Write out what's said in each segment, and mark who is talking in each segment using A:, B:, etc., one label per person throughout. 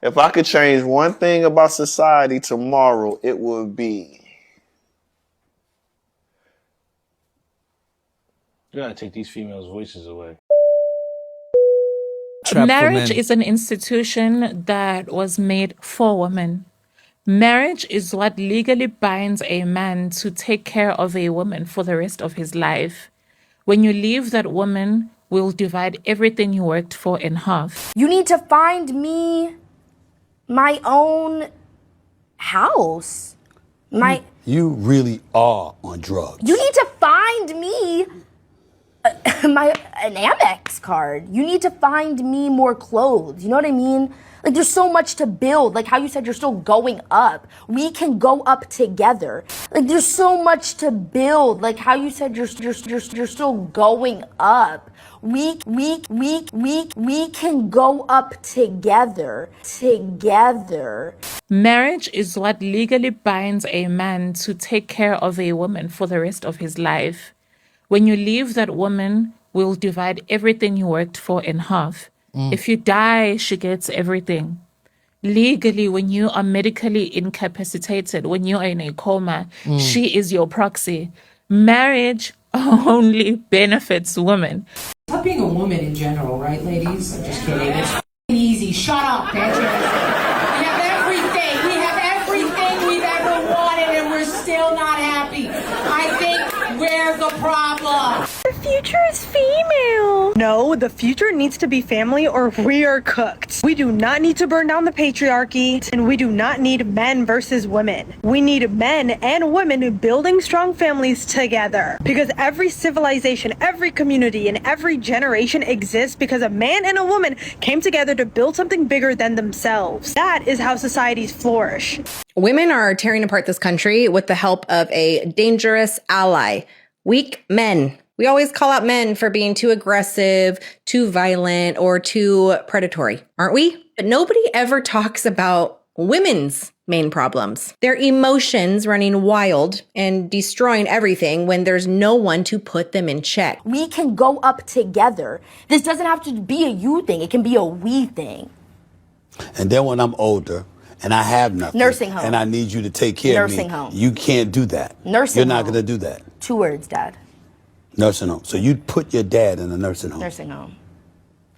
A: If I could change one thing about society tomorrow, it would be.
B: You gotta take these females' voices away.
C: Marriage is an institution that was made for women. Marriage is what legally binds a man to take care of a woman for the rest of his life. When you leave that woman, we'll divide everything you worked for in half.
D: You need to find me my own house.
E: You really are on drugs.
D: You need to find me an Amex card. You need to find me more clothes. You know what I mean? Like, there's so much to build. Like how you said, you're still going up. We can go up together. Like, there's so much to build. Like how you said, you're still going up. We can go up together.
C: Marriage is what legally binds a man to take care of a woman for the rest of his life. When you leave that woman, we'll divide everything you worked for in half. If you die, she gets everything. Legally, when you are medically incapacitated, when you are in a coma, she is your proxy. Marriage only benefits women.
F: Stop being a woman in general, right, ladies? I'm just kidding. It's easy. Shut up, bitches. We have everything. We have everything we've ever wanted, and we're still not happy. I think we're the problem.
G: The future is female. No, the future needs to be family or we are cooked. We do not need to burn down the patriarchy, and we do not need men versus women. We need men and women building strong families together. Because every civilization, every community, and every generation exists because a man and a woman came together to build something bigger than themselves. That is how societies flourish.
H: Women are tearing apart this country with the help of a dangerous ally, weak men. We always call out men for being too aggressive, too violent, or too predatory, aren't we? But nobody ever talks about women's main problems. Their emotions running wild and destroying everything when there's no one to put them in check.
D: We can go up together. This doesn't have to be a you thing. It can be a we thing.
E: And then when I'm older and I have nothing,
D: nursing home,
E: and I need you to take care of me,
D: nursing home,
E: you can't do that.
D: Nursing
E: You're not
D: home.
E: going to do that.
D: 2 words, Dad.
E: Nursing home. So you'd put your dad in a nursing home.
D: Nursing home.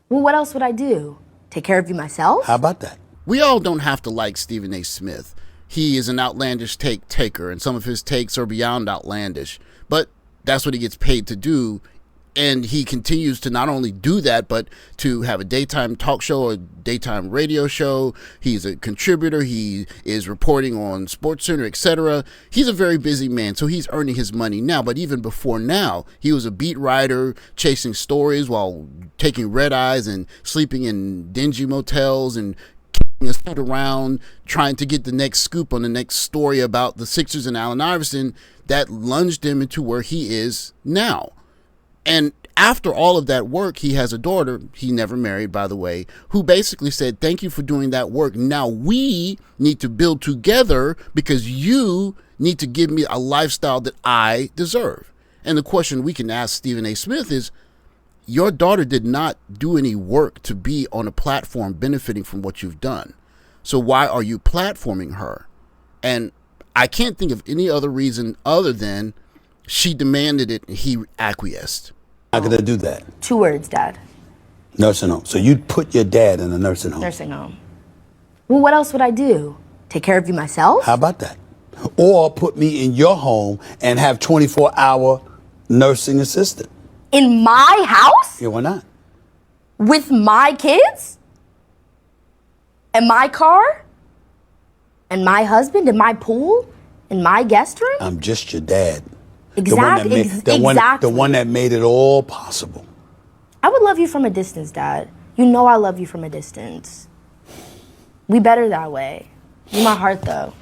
D: Well, what else would I do? Take care of you myself?
E: How about that?
I: We all don't have to like Stephan A Smith. He is an outlandish taker, and some of his takes are beyond outlandish. But that's what he gets paid to do. And he continues to not only do that, but to have a daytime talk show, a daytime radio show. He's a contributor. He is reporting on SportsCenter, etc. He's a very busy man, so he's earning his money now. But even before now, he was a beat writer, chasing stories while taking red eyes and sleeping in dingy motels and kicking his feet around, trying to get the next scoop on the next story about the Sixers and Allen Iverson that lunged him into where he is now. And after all of that work, he has a daughter, he never married, by the way, who basically said, thank you for doing that work. Now we need to build together because you need to give me a lifestyle that I deserve. And the question we can ask Stephan A Smith is, your daughter did not do any work to be on a platform benefiting from what you've done. So why are you platforming her? And I can't think of any other reason other than she demanded it and he acquiesced.
E: I'm not going to do that.
D: 2 words, Dad.
E: Nursing home. So you'd put your dad in a nursing home.
D: Nursing home. Well, what else would I do? Take care of you myself?
E: How about that? Or put me in your home and have 24-hour nursing assistant.
D: In my house?
E: Yeah, why not?
D: With my kids? And my car? And my husband? And my pool? And my guest room?
E: I'm just your dad.
D: Exactly.
E: The one that made it all possible.
D: I would love you from a distance, Dad. You know I love you from a distance. We better that way. You're my heart, though.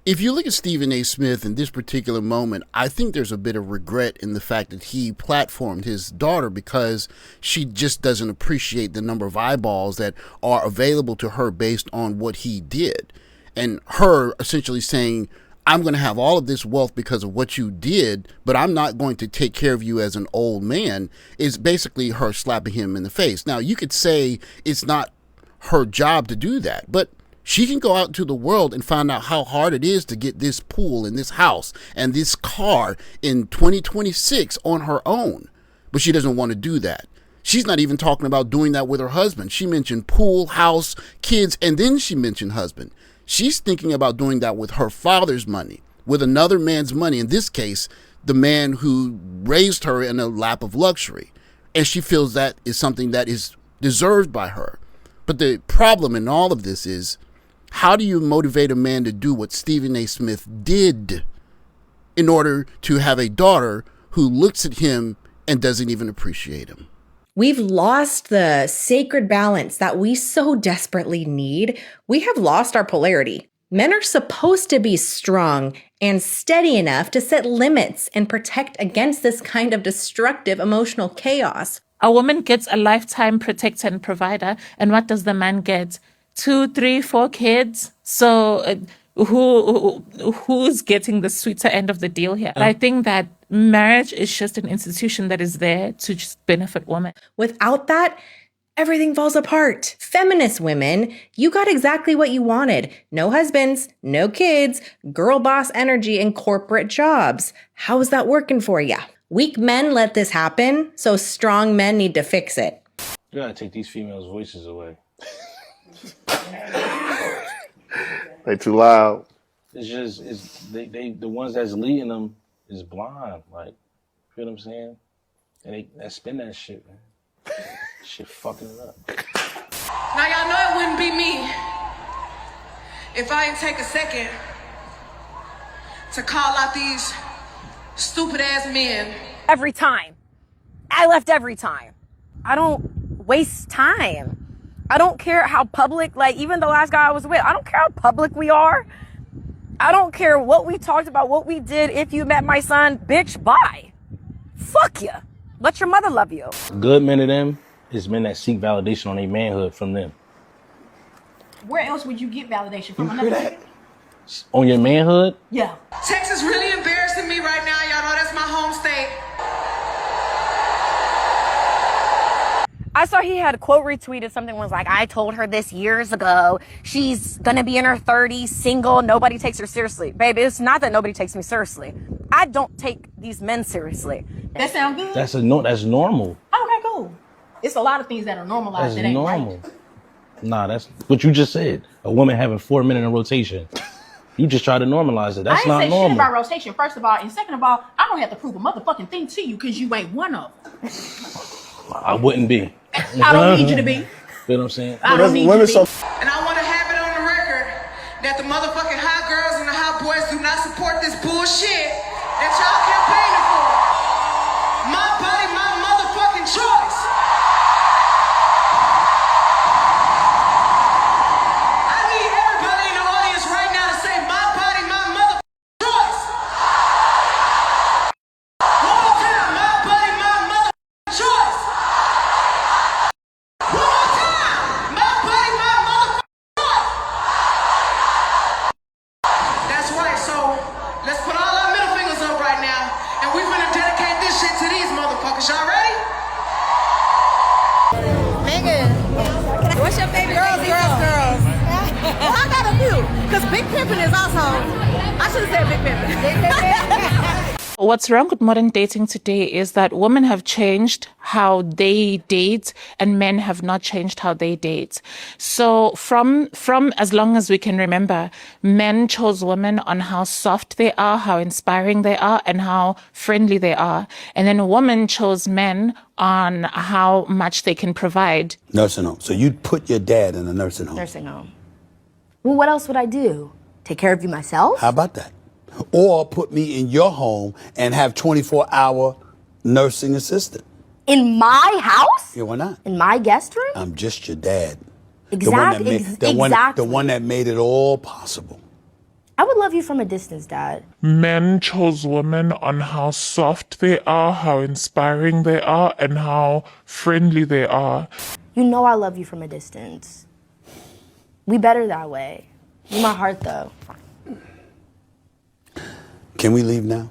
I: If you look at Stephan A Smith in this particular moment, I think there's a bit of regret in the fact that he platformed his daughter because she just doesn't appreciate the number of eyeballs that are available to her based on what he did. And her essentially saying, I'm going to have all of this wealth because of what you did, but I'm not going to take care of you as an old man, is basically her slapping him in the face. Now, you could say it's not her job to do that. But she can go out into the world and find out how hard it is to get this pool and this house and this car in 2026 on her own. But she doesn't want to do that. She's not even talking about doing that with her husband. She mentioned pool, house, kids, and then she mentioned husband. She's thinking about doing that with her father's money, with another man's money, in this case, the man who raised her in a lap of luxury. And she feels that is something that is deserved by her. But the problem in all of this is, how do you motivate a man to do what Stephan A Smith did in order to have a daughter who looks at him and doesn't even appreciate him?
H: We've lost the sacred balance that we so desperately need. We have lost our polarity. Men are supposed to be strong and steady enough to set limits and protect against this kind of destructive emotional chaos.
C: A woman gets a lifetime protector and provider, and what does the man get? 2, 3, 4 kids? So who's getting the sweeter end of the deal here? I think that marriage is just an institution that is there to just benefit women.
H: Without that, everything falls apart. Feminist women, you got exactly what you wanted. No husbands, no kids, girl boss energy, and corporate jobs. How is that working for you? Weak men let this happen, so strong men need to fix it.
B: You gotta take these females' voices away.
A: They too loud.
B: It's just they the ones that's leading them is blind. Like, you feel what I'm saying? And they spin that shit, man. Shit fucking it up.
F: Now y'all know it wouldn't be me if I didn't take a second to call out these stupid ass men.
J: Every time. I left every time. I don't waste time. I don't care how public, like even the last guy I was with, I don't care how public we are. I don't care what we talked about, what we did. If you met my son, bitch, bye. Fuck you. Let your mother love you.
B: Good men of them is men that seek validation on their manhood from them.
F: Where else would you get validation from another nigga?
B: On your manhood?
F: Yeah. Texas really embarrassing me right now. Y'all know that's my home state.
J: I saw he had a quote retweeted. Something was like, I told her this years ago. She's going to be in her 30s, single. Nobody takes her seriously. Baby, it's not that nobody takes me seriously. I don't take these men seriously.
F: That sound good?
B: That's normal.
F: Okay, cool. It's a lot of things that are normalized that ain't
B: normal.
F: right.
B: Nah, that's what you just said. A woman having 4 men in a rotation. You just try to normalize it. That's not
F: I ain't say
B: normal.
F: shit about rotation, first of all. And second of all, I don't have to prove a motherfucking thing to you because you ain't one of them.
B: I wouldn't be.
F: I don't need you to be.
B: Feel what I'm saying?
F: I don't need you to be. And I want to have it on the record that the motherfucking hot girls and the hot boys do not support this bullshit that y'all campaigning for. My body, my motherfucking choice. I need everybody in the audience right now to say, my body, my motherfucking choice. One more time, my body, my motherfucking choice. One more time, my body, my motherfucking choice. That's right, so let's put all our middle fingers up right now, and we're gonna dedicate this shit to these motherfuckers. Y'all ready?
K: Megan, what's your favorite? Girls. Well, I got a few, because Big Pimpin' is also, I should have said Big Pimpin'.
C: What's wrong with modern dating today is that women have changed how they date and men have not changed how they date. So from as long as we can remember, men chose women on how soft they are, how inspiring they are, and how friendly they are. And then women chose men on how much they can provide.
E: Nursing home. So you'd put your dad in a nursing home.
D: Nursing home. Well, what else would I do? Take care of you myself?
E: How about that? Or put me in your home and have 24-hour nursing assistant.
D: In my house?
E: Yeah, why not?
D: In my guest room?
E: I'm just your dad.
D: Exactly.
E: The one that made it all possible.
D: I would love you from a distance, Dad.
L: Men chose women on how soft they are, how inspiring they are, and how friendly they are.
D: You know I love you from a distance. We better that way. You my heart, though.
E: Can we leave now?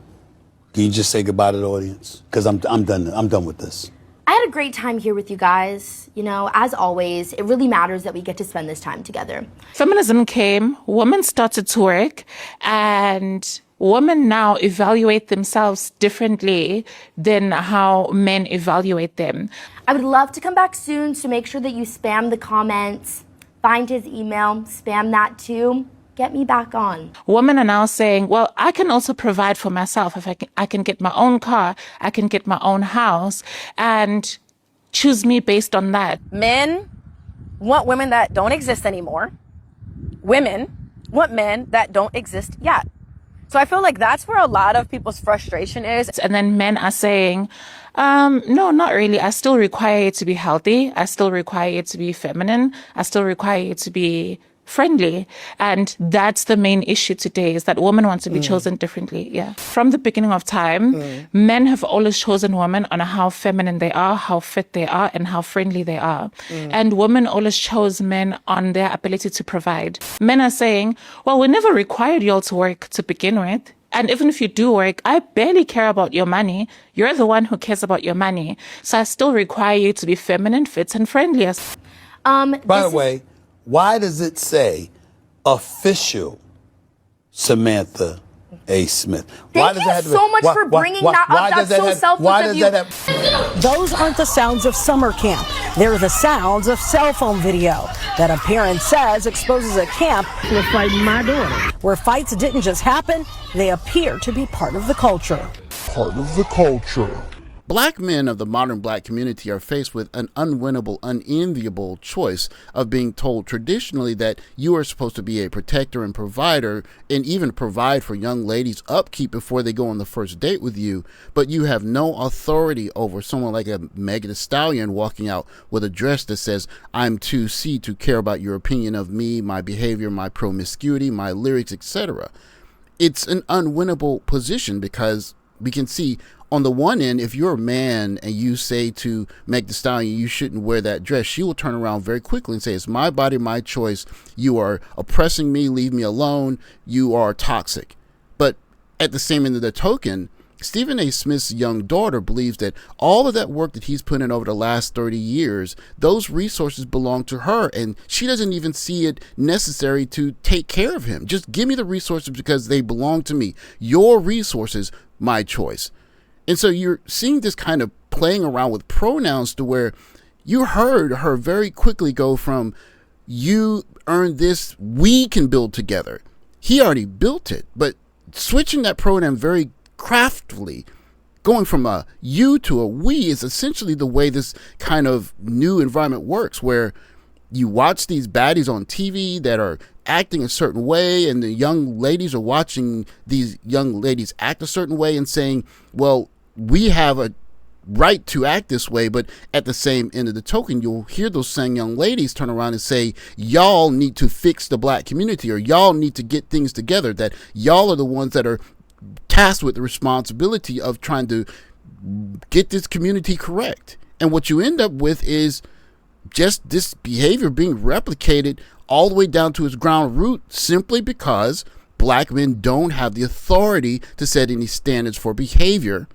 E: Can you just say goodbye to the audience? Because I'm done. I'm done with this.
D: I had a great time here with you guys. You know, as always, it really matters that we get to spend this time together.
C: Feminism came, women started to work, and women now evaluate themselves differently than how men evaluate them.
D: I would love to come back soon, so make sure that you spam the comments, find his email, spam that too. Get me back on.
C: Women are now saying, well, I can also provide for myself. If I can get my own car, I can get my own house, and choose me based on that.
J: Men want women that don't exist anymore. Women want men that don't exist yet. So I feel like that's where a lot of people's frustration is.
C: And then men are saying, no, not really. I still require you to be healthy. I still require you to be feminine. I still require you to be friendly. And that's the main issue today, is that women want to be chosen differently. Yeah. From the beginning of time, men have always chosen women on how feminine they are, how fit they are, and how friendly they are. And women always chose men on their ability to provide. Men are saying, well, we never required y'all to work to begin with. And even if you do work, I barely care about your money. You're the one who cares about your money. So I still require you to be feminine, fit, and friendly.
E: By the way, why does it say official Samantha A. Smith?
D: Thank you so much for bringing that up. That's so selfless of you.
K: Those aren't the sounds of summer camp. They're the sounds of cell phone video that a parent says exposes a camp
F: We're fighting my daughter.
K: where fights didn't just happen, they appear to be part of the culture.
L: Part of the culture.
I: Black men of the modern black community are faced with an unwinnable, unenviable choice of being told traditionally that you are supposed to be a protector and provider, and even provide for young ladies' upkeep before they go on the first date with you, but you have no authority over someone like a Meg the Stallion walking out with a dress that says, I'm too C to care about your opinion of me, my behavior, my promiscuity, my lyrics, etc. It's an unwinnable position because we can see on the one end, if you're a man and you say to Meg the Stallion, you shouldn't wear that dress, she will turn around very quickly and say, it's my body, my choice. You are oppressing me. Leave me alone. You are toxic. But at the same end of the token, Stephan A Smith's young daughter believes that all of that work that he's put in over the last 30 years, those resources belong to her. And she doesn't even see it necessary to take care of him. Just give me the resources because they belong to me. Your resources, my choice. And so you're seeing this kind of playing around with pronouns to where you heard her very quickly go from, you earned this, we can build together. He already built it, but switching that pronoun very craftily, going from a you to a we, is essentially the way this kind of new environment works, where you watch these baddies on TV that are acting a certain way, and the young ladies are watching these young ladies act a certain way and saying, well, we have a right to act this way. But at the same end of the token, you'll hear those same young ladies turn around and say, y'all need to fix the black community, or y'all need to get things together, that y'all are the ones that are tasked with the responsibility of trying to get this community correct. And what you end up with is just this behavior being replicated all the way down to its ground root, simply because black men don't have the authority to set any standards for behavior.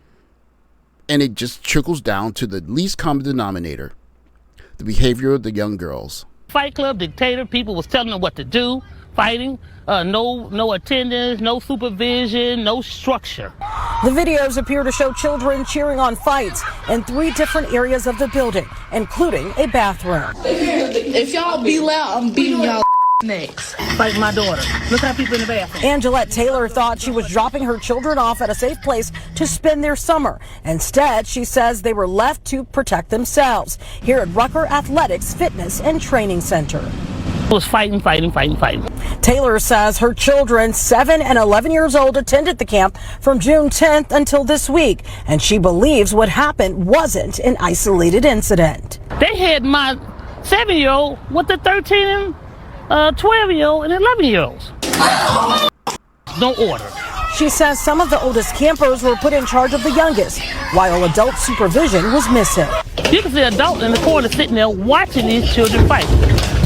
I: And it just trickles down to the least common denominator, the behavior of the young girls.
F: Fight Club dictator, people was telling them what to do, fighting, no attendance, no supervision, no structure.
K: The videos appear to show children cheering on fights in 3 different areas of the building, including a bathroom.
F: If y'all be loud, I'm beating y'all next. Fight my daughter. Look how people in the bathroom.
K: Angelette Taylor thought she was dropping her children off at a safe place to spend their summer. Instead, she says they were left to protect themselves here at Rucker Athletics Fitness and Training Center.
F: Was fighting.
K: Taylor says her children, 7 and 11 years old, attended the camp from June 10th until this week, and she believes what happened wasn't an isolated incident.
F: They had my 7-year-old with the 13 and 12-year-old and 11-year-olds. No order.
K: She says some of the oldest campers were put in charge of the youngest, while adult supervision was missing.
F: You can see an adult in the corner sitting there watching these children fight.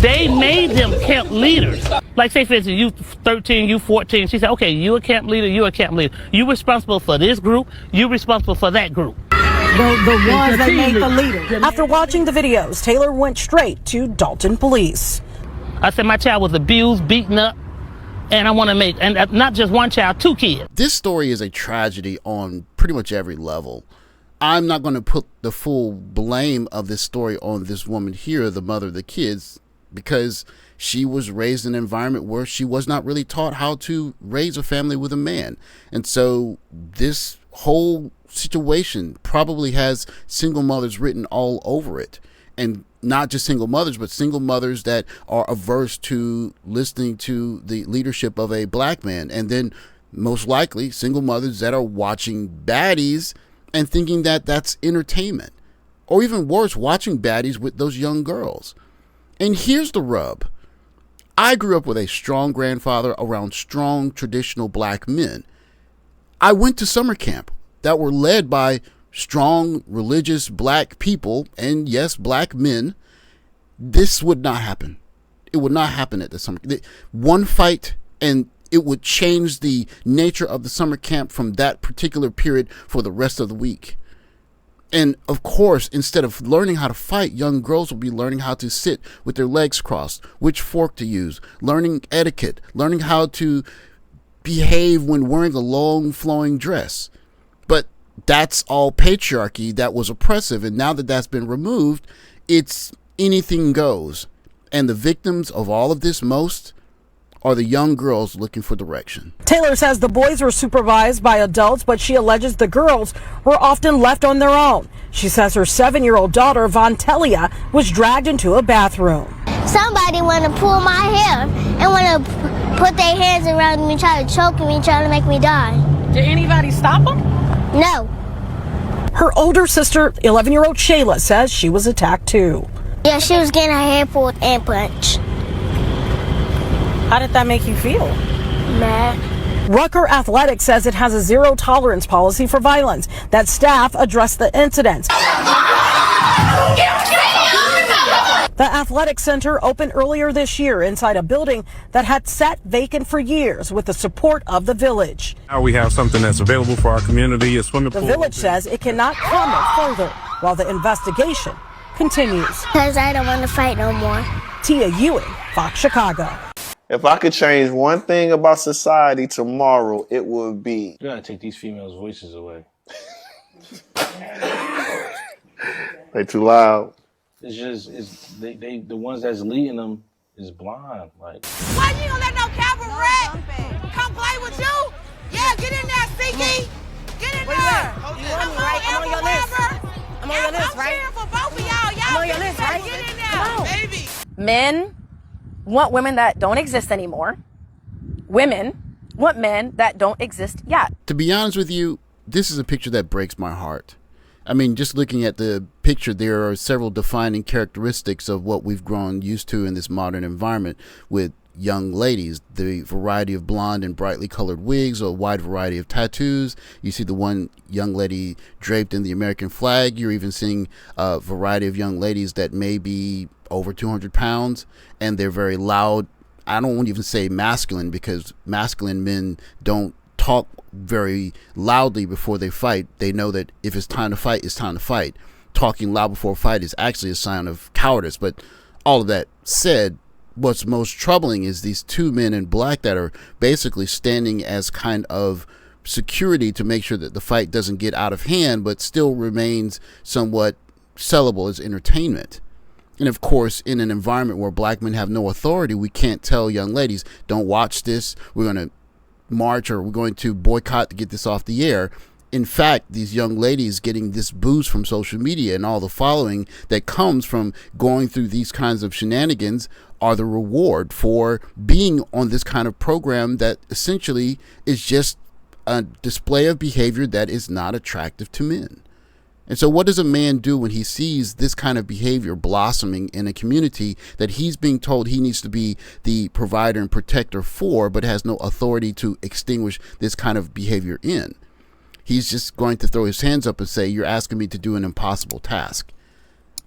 F: They made them camp leaders. Like, say, for instance, you 13, you 14. She said, okay, you a camp leader, you a camp leader. You responsible for this group, you responsible for that group.
K: The ones that make the leader. After watching the videos, Taylor went straight to Dolton police.
M: I said my child was abused, beaten up, and I want to make, and not just one child, 2 kids.
I: This story is a tragedy on pretty much every level. I'm not going to put the full blame of this story on this woman here, the mother of the kids, because she was raised in an environment where she was not really taught how to raise a family with a man. And so this whole situation probably has single mothers written all over it. And not just single mothers, but single mothers that are averse to listening to the leadership of a black man. And then most likely single mothers that are watching baddies and thinking that that's entertainment. Or even worse, watching baddies with those young girls. And here's the rub. I grew up with a strong grandfather around strong traditional black men. I went to summer camp that were led by strong religious black people and yes, black men. This would not happen. It would not happen at the summer. One fight and it would change the nature of the summer camp from that particular period for the rest of the week. And of course, instead of learning how to fight, young girls will be learning how to sit with their legs crossed, which fork to use, learning etiquette, learning how to behave when wearing a long flowing dress. But that's all patriarchy that was oppressive. And now that that's been removed, it's anything goes. And the victims of all of this most are the young girls looking for direction.
K: Taylor says the boys were supervised by adults, but she alleges the girls were often left on their own. She says her 7-year-old daughter, Vontelia, was dragged into a bathroom.
N: Somebody want to pull my hair and want to put their hands around me, try to choke me, try to make me die.
K: Did anybody stop them?
N: No.
K: Her older sister, 11-year-old Shayla, says she was attacked too.
N: Yeah, she was getting her hair pulled and punched.
K: How did that make you feel?
N: Mad.
K: Rucker Athletics says it has a zero tolerance policy for violence, that staff address the incidents. The athletic center opened earlier this year inside a building that had sat vacant for years with the support of the village.
O: Now we have something that's available for our community, a swimming pool.
K: The village says it cannot comment further while the investigation continues.
N: Because I don't want to fight no more.
K: Tia Ewing, Fox Chicago.
A: If I could change one thing about society tomorrow, it would be...
B: You gotta take these females' voices away.
A: They too loud.
B: It's just, they the ones that's leading them is blind. Like,
P: why you gonna let no cabaret come play with you? Yeah, get in there, CG. Get in there.
J: I'm on your list. I'm on your list, right?
P: I'm cheering for both of y'all.
J: I'm on your list, right?
P: Get in there, baby.
J: Men want women that don't exist anymore. Women want men that don't exist yet.
I: To be honest with you, this is a picture that breaks my heart. I mean, just looking at the picture, there are several defining characteristics of what we've grown used to in this modern environment with young ladies. The variety of blonde and brightly colored wigs, a wide variety of tattoos. You see the one young lady draped in the American flag. You're even seeing a variety of young ladies that may be over 200 pounds, and they're very loud. I don't even say masculine, because masculine men don't talk very loudly before they fight. They know that if it's time to fight, it's time to fight. Talking loud before a fight is actually a sign of cowardice. But all of that said, what's most troubling is these two men in black that are basically standing as kind of security to make sure that the fight doesn't get out of hand, but still remains somewhat sellable as entertainment. And of course, in an environment where black men have no authority, we can't tell young ladies, don't watch this, we're going to march, or we're going to boycott to get this off the air. In fact, these young ladies getting this boost from social media and all the following that comes from going through these kinds of shenanigans are the reward for being on this kind of program that essentially is just a display of behavior that is not attractive to men. And so what does a man do when he sees this kind of behavior blossoming in a community that he's being told he needs to be the provider and protector for, but has no authority to extinguish this kind of behavior in? He's just going to throw his hands up and say, you're asking me to do an impossible task.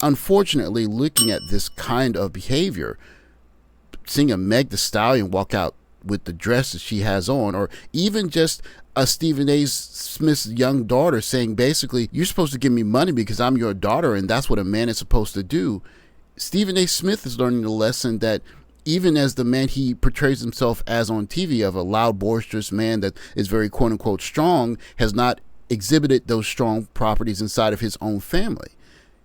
I: Unfortunately, looking at this kind of behavior, seeing a Meg the Stallion walk out with the dress that she has on, or even just a Stephan A Smith's young daughter saying basically, you're supposed to give me money because I'm your daughter, and that's what a man is supposed to do. Stephan A Smith is learning the lesson that even as the man he portrays himself as on TV, of a loud, boisterous man that is very quote unquote strong, has not exhibited those strong properties inside of his own family.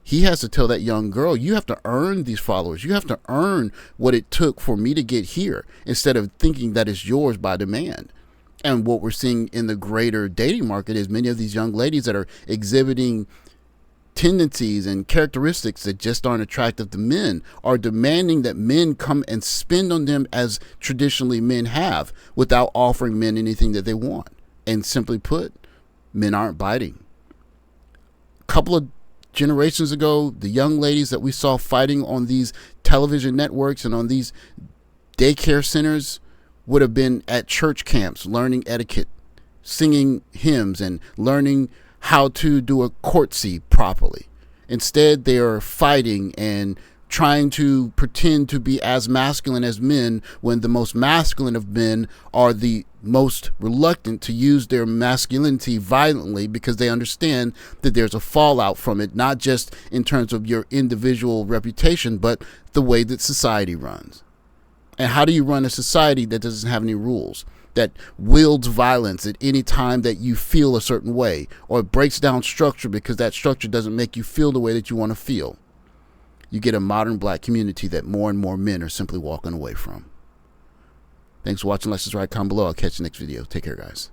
I: He has to tell that young girl, you have to earn these followers. You have to earn what it took for me to get here, instead of thinking that it's yours by demand. And what we're seeing in the greater dating market is many of these young ladies that are exhibiting tendencies and characteristics that just aren't attractive to men are demanding that men come and spend on them as traditionally men have, without offering men anything that they want. And simply put, men aren't biting. A couple of generations ago, the young ladies that we saw fighting on these television networks and on these daycare centers would have been at church camps learning etiquette, singing hymns, and learning how to do a courtesy properly. Instead, they are fighting and trying to pretend to be as masculine as men, when the most masculine of men are the most reluctant to use their masculinity violently, because they understand that there's a fallout from it, not just in terms of your individual reputation, but the way that society runs. And how do you run a society that doesn't have any rules, that wields violence at any time that you feel a certain way, or breaks down structure because that structure doesn't make you feel the way that you want to feel? You get a modern black community that more and more men are simply walking away from. Thanks for watching. Let's just write, comment below. I'll catch you next video. Take care, guys.